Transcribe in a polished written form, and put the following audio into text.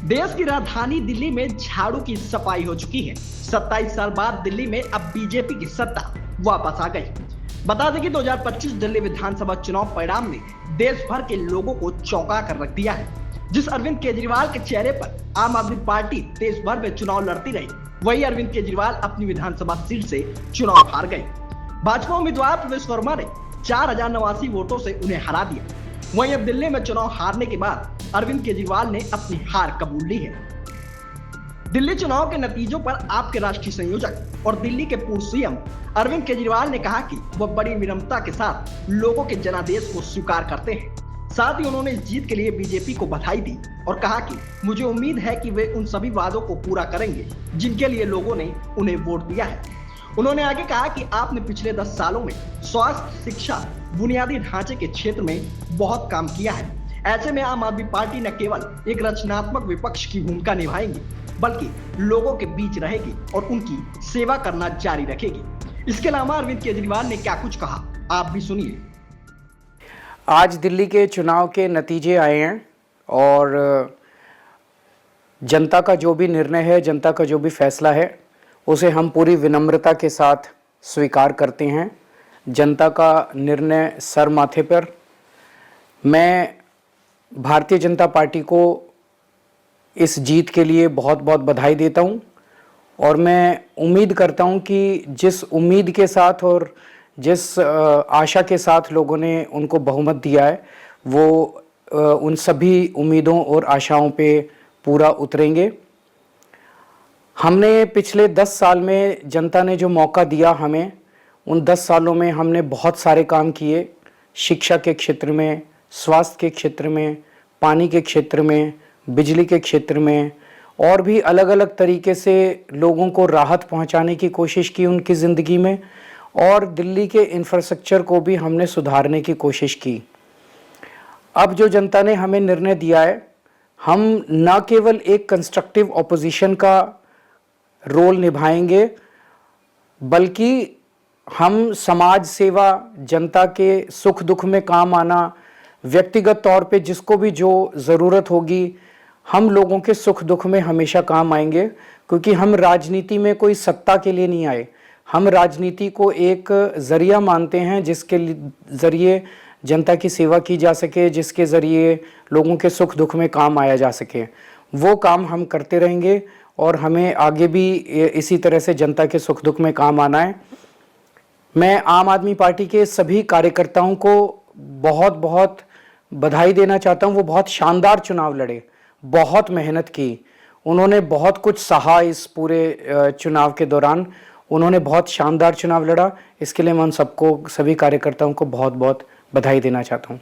देश की राजधानी दिल्ली में झाड़ू की सफाई हो चुकी है। 27 साल बाद दिल्ली में अब बीजेपी की सत्ता वापस आ गई। बता दें कि 2025 दिल्ली विधानसभा चुनाव परिणाम ने देश भर के लोगों को चौंका कर रख दिया है। जिस अरविंद केजरीवाल के चेहरे पर आम आदमी पार्टी देश भर में चुनाव लड़ती रही, वही अरविंद केजरीवाल अपनी विधानसभा सीट से चुनाव हार गए। भाजपा उम्मीदवार प्रवेश वर्मा ने 4089 वोटों से उन्हें हरा दिया। वहीं अब दिल्ली में चुनाव हारने के बाद अरविंद केजरीवाल ने अपनी हार कबूल ली है। दिल्ली चुनाव के नतीजों पर आपके राष्ट्रीय संयोजक और दिल्ली के पूर्व सीएम अरविंद केजरीवाल ने कहा कि वह बड़ी विनम्रता के साथ लोगों के जनादेश को स्वीकार करते हैं। साथ ही उन्होंने इस जीत के लिए बीजेपी को बधाई दी और कहा कि मुझे उम्मीद है कि वे उन सभी वादों को पूरा करेंगे जिनके लिए लोगों ने उन्हें वोट दिया है। उन्होंने आगे कहा कि आपने पिछले 10 सालों में स्वास्थ्य, शिक्षा, बुनियादी ढांचे के क्षेत्र में बहुत काम किया है। ऐसे में आम आदमी पार्टी न केवल एक रचनात्मक विपक्ष की भूमिका निभाएंगी, बल्कि लोगों के बीच रहेगी और उनकी सेवा करना जारी रखेगी। इसके अलावा अरविंद केजरीवाल ने क्या कुछ कहा, आप भी सुनिए। आज दिल्ली के चुनाव के नतीजे आए हैं और जनता का जो भी निर्णय है, जनता का जो भी फैसला है, उसे हम पूरी विनम्रता के साथ स्वीकार करते हैं। जनता का निर्णय सर माथे पर। मैं भारतीय जनता पार्टी को इस जीत के लिए बहुत बहुत बधाई देता हूं और मैं उम्मीद करता हूं कि जिस उम्मीद के साथ और जिस आशा के साथ लोगों ने उनको बहुमत दिया है, वो उन सभी उम्मीदों और आशाओं पे पूरा उतरेंगे। हमने पिछले 10 साल में जनता ने जो मौका दिया हमें, उन 10 सालों में हमने बहुत सारे काम किए। शिक्षा के क्षेत्र में, स्वास्थ्य के क्षेत्र में, पानी के क्षेत्र में, बिजली के क्षेत्र में और भी अलग अलग तरीके से लोगों को राहत पहुंचाने की कोशिश की उनकी ज़िंदगी में, और दिल्ली के इंफ्रास्ट्रक्चर को भी हमने सुधारने की कोशिश की। अब जो जनता ने हमें निर्णय दिया है, हम न केवल एक कंस्ट्रक्टिव ऑपोजिशन का रोल निभाएंगे, बल्कि हम समाज सेवा, जनता के सुख दुख में काम आना, व्यक्तिगत तौर पे जिसको भी जो ज़रूरत होगी, हम लोगों के सुख दुख में हमेशा काम आएंगे। क्योंकि हम राजनीति में कोई सत्ता के लिए नहीं आए, हम राजनीति को एक ज़रिया मानते हैं जिसके ज़रिए जनता की सेवा की जा सके, जिसके ज़रिए लोगों के सुख दुख में काम आया जा सके। वो काम हम करते रहेंगे और हमें आगे भी इसी तरह से जनता के सुख दुख में काम आना है। मैं आम आदमी पार्टी के सभी कार्यकर्ताओं को बहुत बहुत बधाई देना चाहता हूं। वो बहुत शानदार चुनाव लड़े, बहुत मेहनत की, उन्होंने बहुत कुछ सहा इस पूरे चुनाव के दौरान। उन्होंने बहुत शानदार चुनाव लड़ा। इसके लिए मैं उन सबको, सभी कार्यकर्ताओं को बहुत बहुत बधाई देना चाहता हूं।